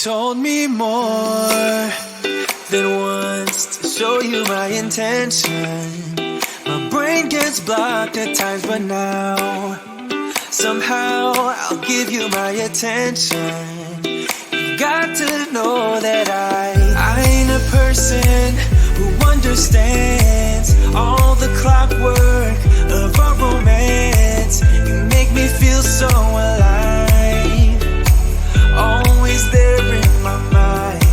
told me more than once to show you my intention. My brain gets blocked at times, but now somehow I'll give you my attention. You got to know that I ain't a person who understands all the clockwork of our romance. You make me feel so alive, always there in my mind.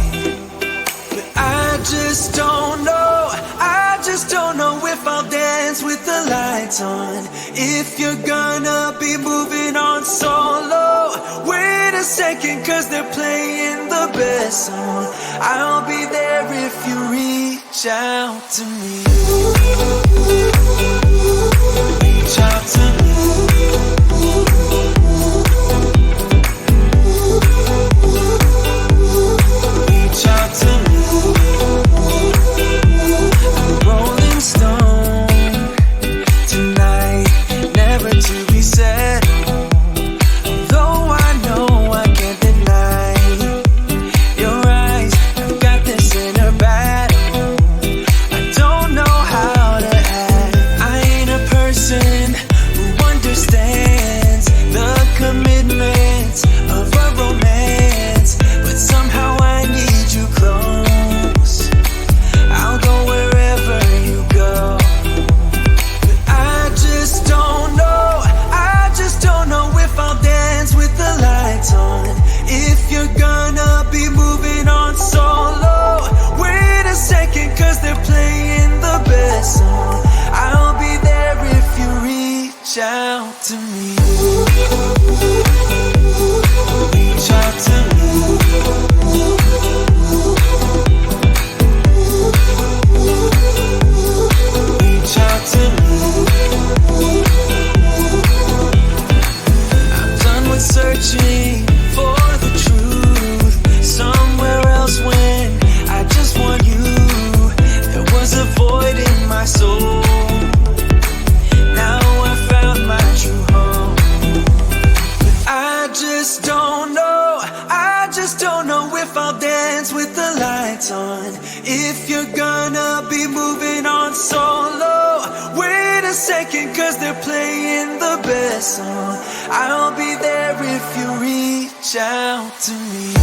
But I just don't know, I just don't know if I'll dance with the lights on. If you're gonna be moving on solo, wait a second, cause they're playing the best song. I'll be there if you reach out to me. Reach out to me. Reach out to me. I'm a rolling stone tonight, never to be settled. Though I know I can't deny your eyes, I've got this inner battle. I don't know how to act. I ain't a person who understands the commitments of a romance, but somehow I need you close. I'll go wherever you go. But I just don't know, I just don't know if I'll dance with the lights on. If you're gonna be moving on solo, wait a second, cause they're playing the best song. I'll be there if you reach out to me. Reach out to me. Reach out to me. I'm done with searching for the truth somewhere else when I just want you. There was a void in my soul. Now I found my true home. But I just don't know, I just don't know if I'll dance with the lights on. If you're gonna be moving on solo, wait a second, cause they're playing the best song. I'll be there if you reach out to me.